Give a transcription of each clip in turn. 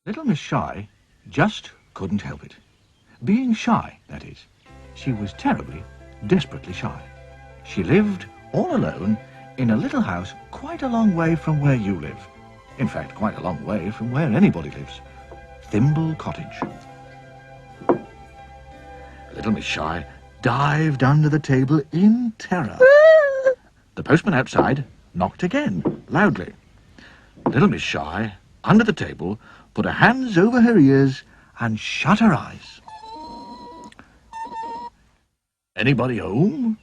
Little Miss Shy just couldn't help it. Being shy, that is. She was terribly, desperately shy. She lived all alone in a little house quite a long way from where you live. In fact, quite a long way from where anybody lives. Thimble Cottage. Little Miss Shy dived under the table in terror. The postman outside knocked again, loudly. Little Miss Shy, under the table, put her hands over her ears and shut her eyes. Anybody home?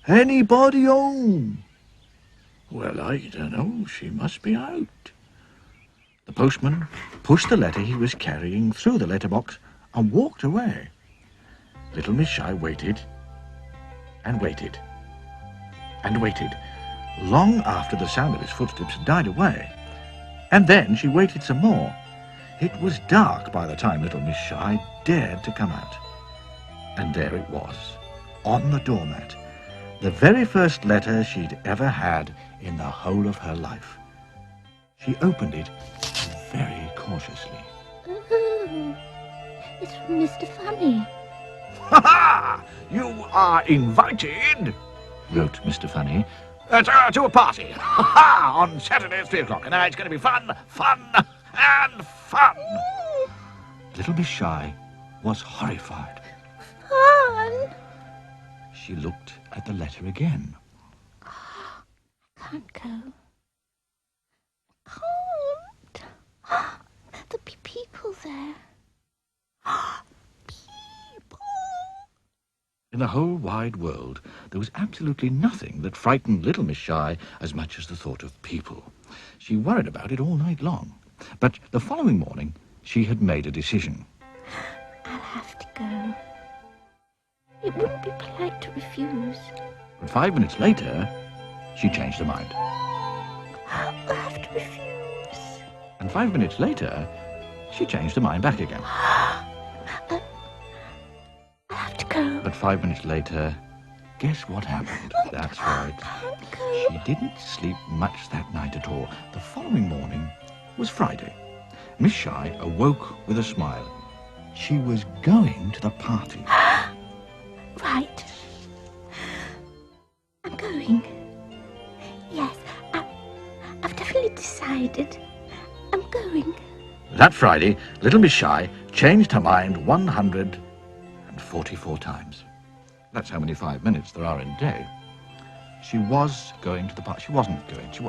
Anybody home? Well, I don't know. She must be out. The postman pushed the letter he was carrying through the letterbox and walked away. Little Miss Shy waited and waited and waited, long after the sound of his footsteps had died away. And then she waited some more. It was dark by the time Little Miss Shy dared to come out. And there it was, on the doormat, the very first letter she'd ever had in the whole of her life. She opened it very cautiously. Oh, it's from Mr. Funny. Ha-ha! You are invited, wrote Mr. Funny, to a party. Ha-ha! On Saturday at 3 o'clock. And it's going to be fun, fun, and fun. Little Miss Shy was horrified. Fun? She looked at the letter again. I can't go. Can't. There'll be people there. People. In the whole wide world, there was absolutely nothing that frightened Little Miss Shy as much as the thought of people. She worried about it all night long. But the following morning, she had made a decision. I'll have to go. It wouldn't be polite to refuse. But 5 minutes later, she changed her mind. I'll have to refuse. And 5 minutes later, she changed her mind back again. I'll have to go. But 5 minutes later, guess what happened? That's right. Can't go. She didn't sleep much that night at all. The following morning was Friday. Miss Shy awoke with a smile. She was going to the party. Right. I'm going. Yes, I've definitely decided. I'm going. That Friday, Little Miss Shy changed her mind 144 times. That's how many 5 minutes there are in a day. She was going to the party. She wasn't going. It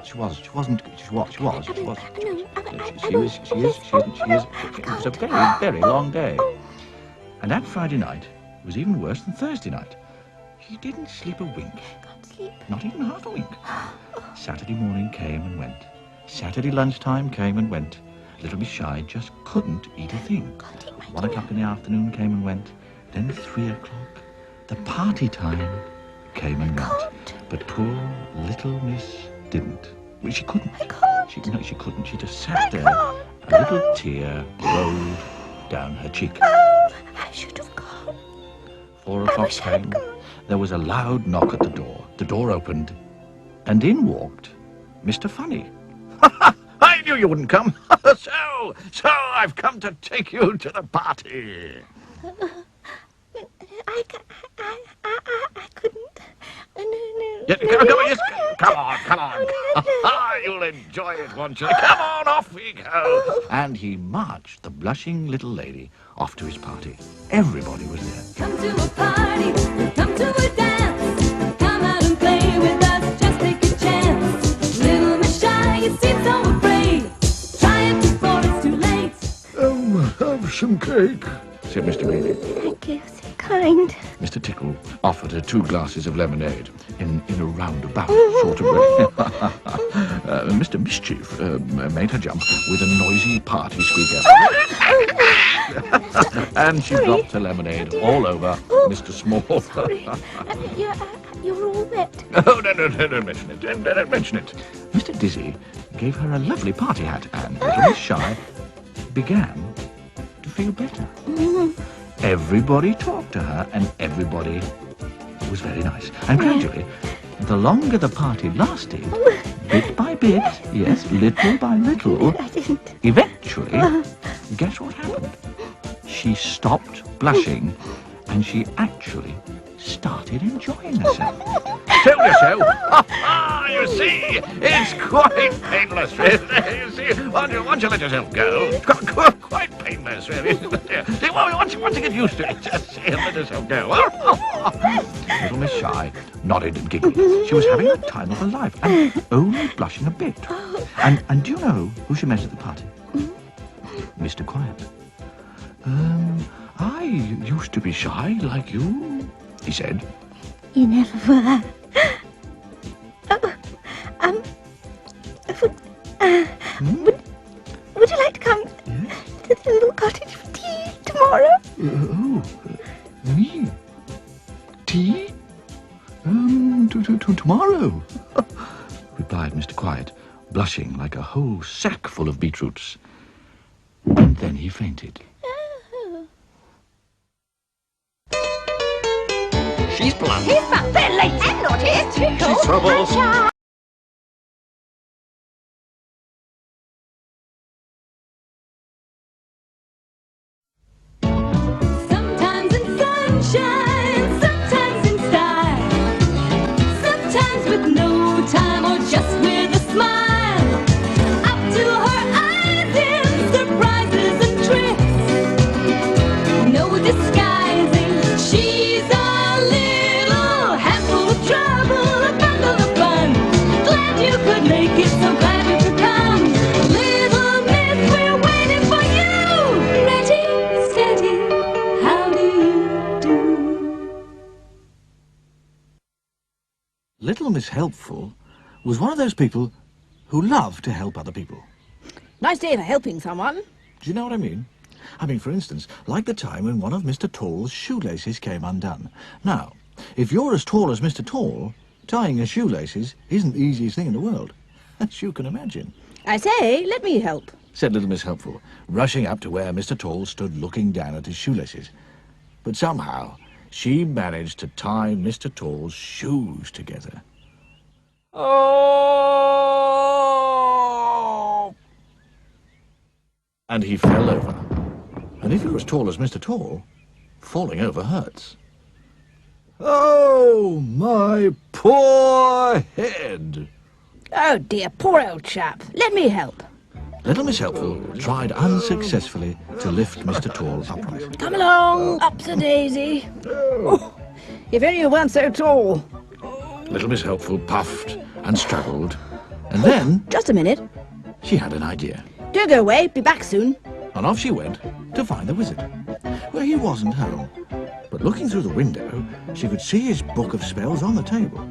was a very, very long day. And that Friday night was even worse than Thursday night. She didn't sleep a wink. Can't sleep. Not even half a wink. Saturday morning came and went. Saturday lunchtime came and went. Little Miss Shy just couldn't eat a thing. 1 o'clock in the afternoon came and went. Then 3 o'clock. The party time came and went. But poor little Miss didn't. Well, she couldn't. She couldn't. She just sat there. A little tear rolled down her cheek. Oh, I should have gone. 4 o'clock came. There was a loud knock at the door. The door opened, and in walked Mr. Funny. I knew you wouldn't come. So I've come to take you to the party. I couldn't. No. Come on. You'll enjoy it, won't you? Come on, off we go. And he marched the blushing little lady off to his party. Everybody was there. Come to a party, come to a dance. Come out and play with us, just take a chance. Little Miss Shy, you seem so afraid. Try it before it's too late. Oh, have some cake, said Mr. Bailey. Thank you, so kind. Mr. Tickle offered her 2 glasses of lemonade in a roundabout sort of way. Mr. Mischief made her jump with a noisy party squeaker. And she dropped her lemonade all over Mr. Small. Sorry. You're all wet. Oh, no, don't mention it. Don't mention it. Mr. Dizzy gave her a lovely party hat, and Little Miss Shy began to feel better. Everybody talked to her, and everybody was very nice. And gradually, the longer the party lasted, bit by bit, yes, little by little, I didn't. eventually, guess what happened? She stopped blushing, and she actually started enjoying herself. Tell yourself, you see, it's quite painless, really. You see, once you let yourself go, it's quite painless, really. See, once you get used to it, just see, let yourself go. Little Miss Shy nodded and giggled. She was having the time of her life, and only blushing a bit. And do you know who she met at the party? Mr. Quiet. I used to be shy like you, he said. You never were. Would you like to come to the little cottage for tea tomorrow? Me? Tea? Tomorrow, replied Mr. Quiet, blushing like a whole sack full of beetroots. And then he fainted. She's blunt. He's fun. They're late and naughty. She's trouble. Sometimes in sunshine, sometimes in style, sometimes with no time or just with a smile. Up to her eyes in surprises and tricks, no disguising. She's a little handful of trouble, a bundle of fun. Glad you could make it, so glad you could come. Little Miss, we're waiting for you. Ready, steady, how do you do? Little Miss Helpful was one of those people who love to help other people. Nice day for helping someone. Do you know what I mean? I mean, for instance, like the time when one of Mr. Tall's shoelaces came undone. Now, if you're as tall as Mr. Tall, tying your shoelaces isn't the easiest thing in the world, as you can imagine, I say, let me help. said Little Miss Helpful, rushing up to where Mr. Tall stood looking down at his shoelaces. But somehow, she managed to tie Mr. Tall's shoes together. Oh! And he fell over. And if you're as tall as Mr. Tall, falling over hurts. Oh, my poor head! Oh dear, poor old chap. Let me help. Little Miss Helpful tried unsuccessfully to lift Mr. Tall upright. Come along, Upsy-daisy. Oh, if only you weren't so tall. Little Miss Helpful puffed and struggled, and then Just a minute. she had an idea. Don't go away, be back soon. And off she went to find the wizard. Well, he wasn't home, but looking through the window, she could see his book of spells on the table.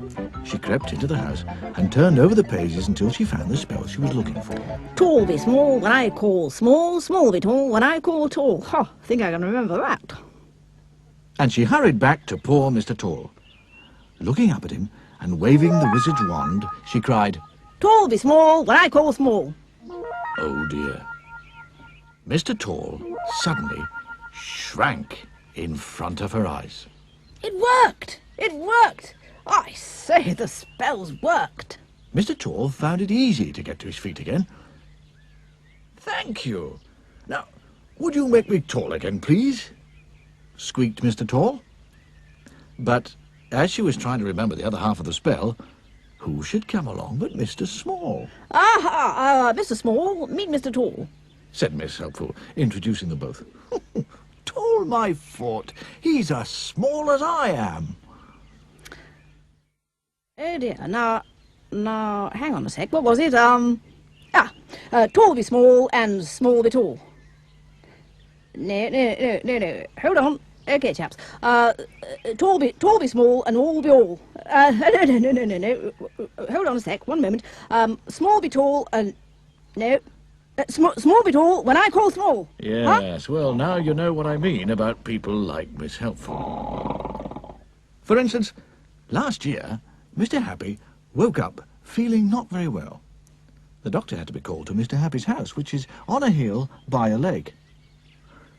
She crept into the house and turned over the pages until she found the spell she was looking for. Tall be small when I call small, small be tall when I call tall. Ha, think I can remember that. And she hurried back to poor Mr. Tall. Looking up at him and waving the wizard's wand, she cried, Tall be small when I call small. "Oh dear." Mr. Tall suddenly shrank in front of her eyes. It worked! It worked! I say, the spells worked. Mr. Tall found it easy to get to his feet again. "Thank you. Now, would you make me tall again, please?" squeaked Mr. Tall. But as she was trying to remember the other half of the spell, who should come along but Mr. Small? Mr. Small, meet Mr. Tall. Said Miss Helpful, introducing them both. "Tall, my foot. He's as small as I am." Oh dear, now, hang on a sec, what was it? Tall be small and small be tall. No, hold on. Okay, chaps. Tall be small and all be all. No. Hold on a sec, one moment. Small be tall and... No. Small be tall when I call small. Yes, huh? Well, now you know what I mean about people like Miss Helpful. For instance, last year, Mr. Happy woke up feeling not very well. The doctor had to be called to Mr. Happy's house, which is on a hill by a lake.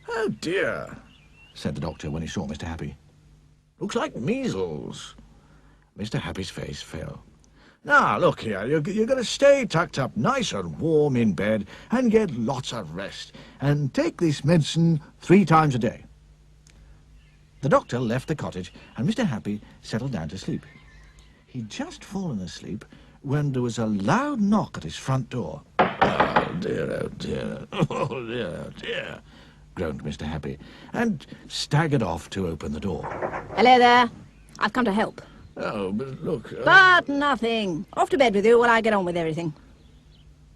"Oh dear," said the doctor when he saw Mr. Happy. "Looks like measles." Mr. Happy's face fell. Now, look here, you're going to stay tucked up nice and warm in bed and get lots of rest. And take this medicine 3 times a day. The doctor left the cottage and Mr. Happy settled down to sleep. He'd just fallen asleep when there was a loud knock at his front door. Oh, dear, oh, dear, oh, dear, oh, dear, groaned Mr. Happy, and staggered off to open the door. Hello there. I've come to help. Oh, but look... But nothing. Off to bed with you while I get on with everything.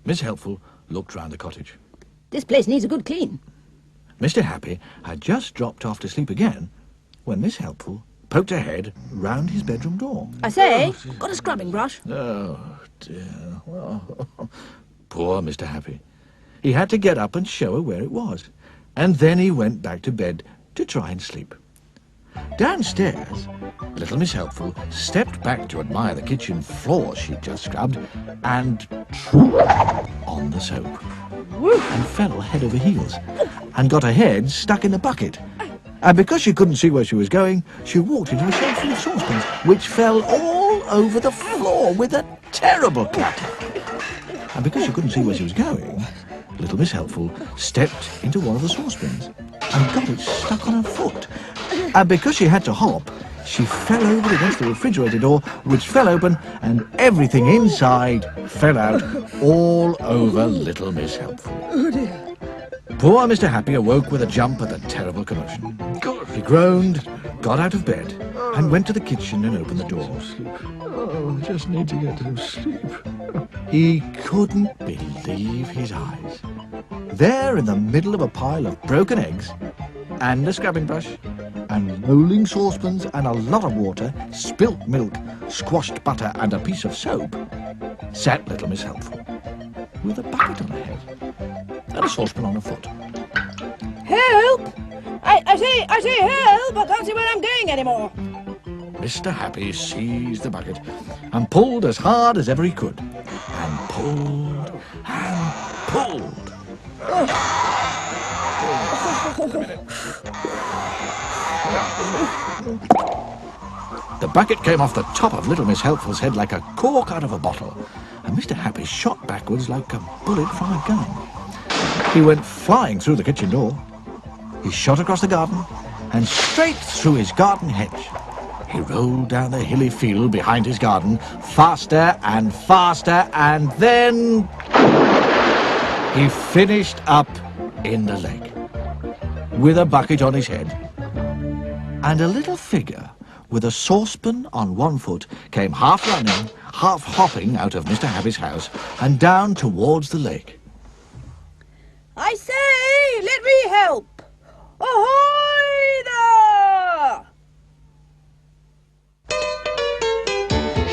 Miss Helpful looked round the cottage. This place needs a good clean. Mr. Happy had just dropped off to sleep again when Miss Helpful poked her head round his bedroom door. I say, got a scrubbing brush? Oh, dear. Well, poor Mr. Happy. He had to get up and show her where it was, and then he went back to bed to try and sleep. Downstairs, little Miss Helpful stepped back to admire the kitchen floor she'd just scrubbed and tripped on the soap and fell head over heels and got her head stuck in the bucket. And because she couldn't see where she was going, she walked into a shelf full of saucepans, which fell all over the floor with a terrible clatter. And because she couldn't see where she was going, little Miss Helpful stepped into one of the saucepans and got it stuck on her foot. And because she had to hop, she fell over against the refrigerator door, which fell open, and everything inside fell out all over little Miss Helpful. Oh, dear. Poor Mr. Happy awoke with a jump at the terrible commotion. He groaned, got out of bed, and went to the kitchen and opened the door. Oh, I just need to get to sleep. He couldn't believe his eyes. There in the middle of a pile of broken eggs, and a scrubbing brush, and rolling saucepans, and a lot of water, spilt milk, squashed butter, and a piece of soap, sat little Miss Helpful, with a bucket on her head, and a saucepan on her foot. Help! I say help! I can't see where I'm going anymore. Mr. Happy seized the bucket and pulled as hard as ever he could, and pulled and pulled. The bucket came off the top of little Miss Helpful's head like a cork out of a bottle, and Mr. Happy shot backwards like a bullet from a gun. He went flying through the kitchen door. He shot across the garden and straight through his garden hedge. He rolled down the hilly field behind his garden, faster and faster, and then he finished up in the lake with a bucket on his head. And a little figure with a saucepan on one foot came half running, half hopping out of Mr. Happy's house and down towards the lake. I say, let me help! Ahoy there!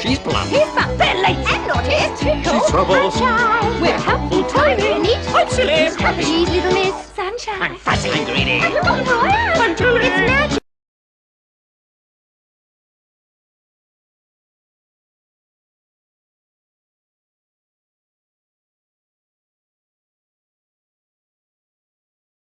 She's plump. He's fun. They're late. And naughty. Twinkle. She's trouble. Sunshine. We're helpful, tiny, neat. I'm silly. She's happy. She's little Miss Sunshine. I'm fuzzy and greedy. And look, Roy. I'm Julie. It's magic.